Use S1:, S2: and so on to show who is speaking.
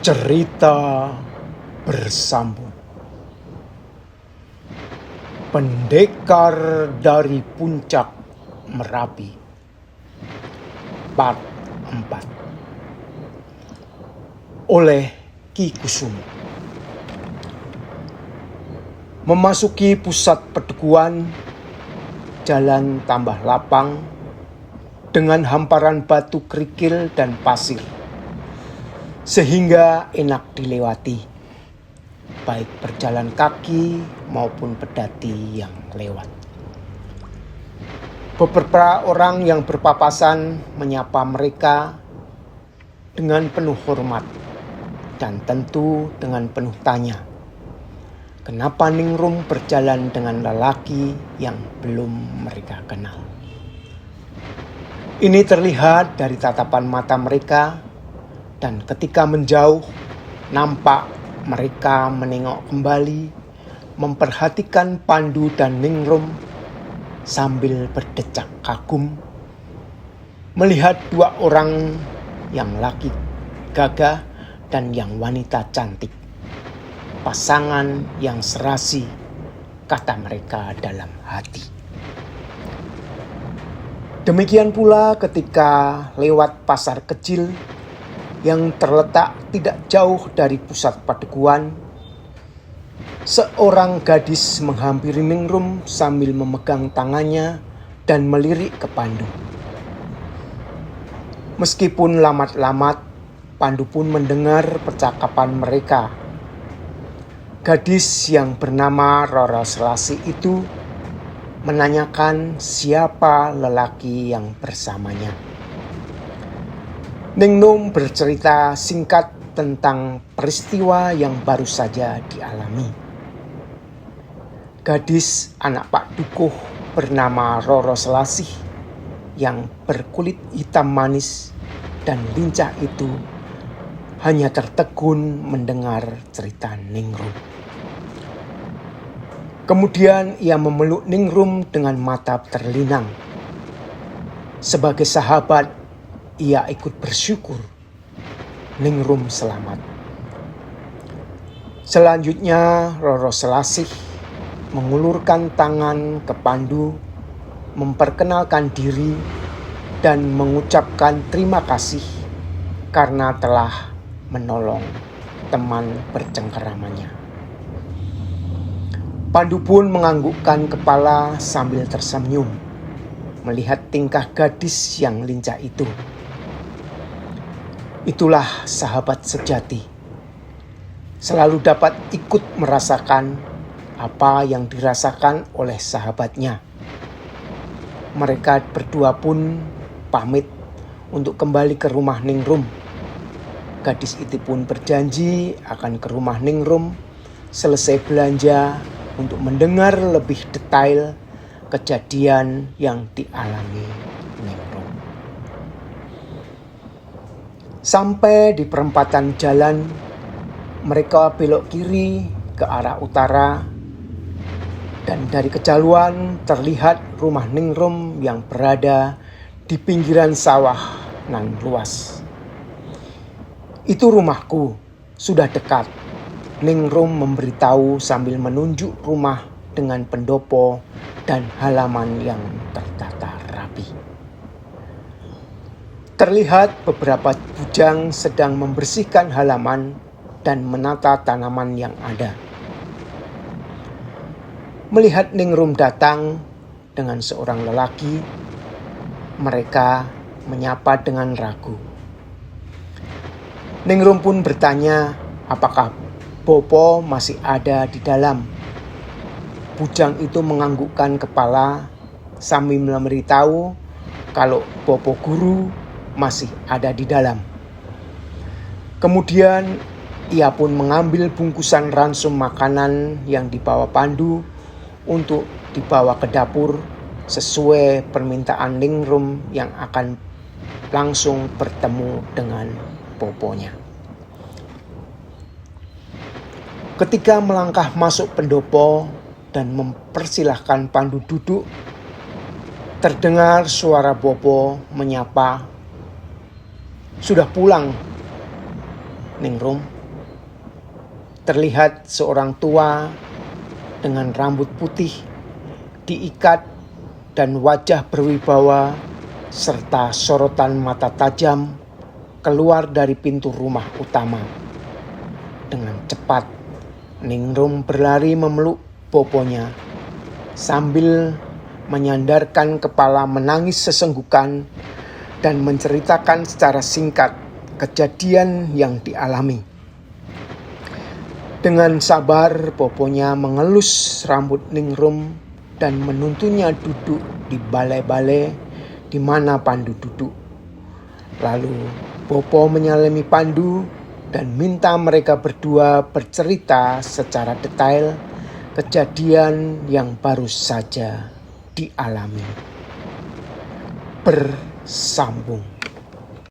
S1: Cerita bersambung. Pendekar dari Puncak Merapi, Part 4, oleh Ki Kusumo. Memasuki pusat pedeguan, jalan tambah lapang dengan hamparan batu kerikil dan pasir, sehingga enak dilewati, baik berjalan kaki maupun pedati yang lewat. Beberapa orang yang berpapasan menyapa mereka dengan penuh hormat dan tentu dengan penuh tanya, kenapa Ningrum berjalan dengan lelaki yang belum mereka kenal. Ini terlihat dari tatapan mata mereka. Dan ketika menjauh, nampak mereka menengok kembali, memperhatikan Pandu dan Ningrum sambil berdecak kagum, melihat dua orang, yang laki gagah dan yang wanita cantik. Pasangan yang serasi, kata mereka dalam hati. Demikian pula ketika lewat pasar kecil yang terletak tidak jauh dari pusat padeguan, seorang gadis menghampiri Ningrum sambil memegang tangannya dan melirik ke Pandu. Meskipun lamat-lamat, Pandu pun mendengar percakapan mereka. Gadis yang bernama Roro Selasi itu menanyakan siapa lelaki yang bersamanya. Ningrum bercerita singkat tentang peristiwa yang baru saja dialami. Gadis anak Pak Dukuh bernama Roro Selasih yang berkulit hitam manis dan lincah itu hanya tertegun mendengar cerita Ningrum. Kemudian ia memeluk Ningrum dengan mata terlinang. Sebagai sahabat, ia ikut bersyukur Ningrum selamat. Selanjutnya Roro Selasih mengulurkan tangan ke Pandu, memperkenalkan diri dan mengucapkan terima kasih karena telah menolong teman bercengkeramannya. Pandu pun menganggukkan kepala sambil tersenyum melihat tingkah gadis yang lincah itu. Itulah sahabat sejati, selalu dapat ikut merasakan apa yang dirasakan oleh sahabatnya. Mereka berdua pun pamit untuk kembali ke rumah Ningrum. Gadis itu pun berjanji akan ke rumah Ningrum selesai belanja untuk mendengar lebih detail kejadian yang dialami Ningrum. Sampai di perempatan jalan, mereka belok kiri ke arah utara, dan dari kejauhan terlihat rumah Ningrum yang berada di pinggiran sawah nan luas. Itu rumahku, sudah dekat, Ningrum memberitahu sambil menunjuk rumah dengan pendopo dan halaman yang tertata rapi. Terlihat beberapa bujang sedang membersihkan halaman dan menata tanaman yang ada. Melihat Ningrum datang dengan seorang lelaki, mereka menyapa dengan ragu. Ningrum pun bertanya apakah Bopo masih ada di dalam. Bujang itu menganggukkan kepala sambil memberitahu kalau Bopo Guru masih ada di dalam. Kemudian ia pun mengambil bungkusan ransum makanan yang dibawa Pandu untuk dibawa ke dapur sesuai permintaan Ningrum yang akan langsung bertemu dengan Boponya. Ketika melangkah masuk pendopo dan mempersilahkan Pandu duduk, terdengar suara Bopo menyapa, "Sudah pulang, Ningrum?" terlihat seorang tua dengan rambut putih, diikat dan wajah berwibawa serta sorotan mata tajam keluar dari pintu rumah utama. Dengan cepat, Ningrum berlari memeluk boponya sambil menyandarkan kepala menangis sesenggukan dan menceritakan secara singkat kejadian yang dialami. Dengan sabar, boponya mengelus rambut Ningrum dan menuntunnya duduk di balai-balai di mana Pandu duduk. Lalu Bopo menyalami Pandu dan minta mereka berdua bercerita secara detail kejadian yang baru saja dialami. Bersambung.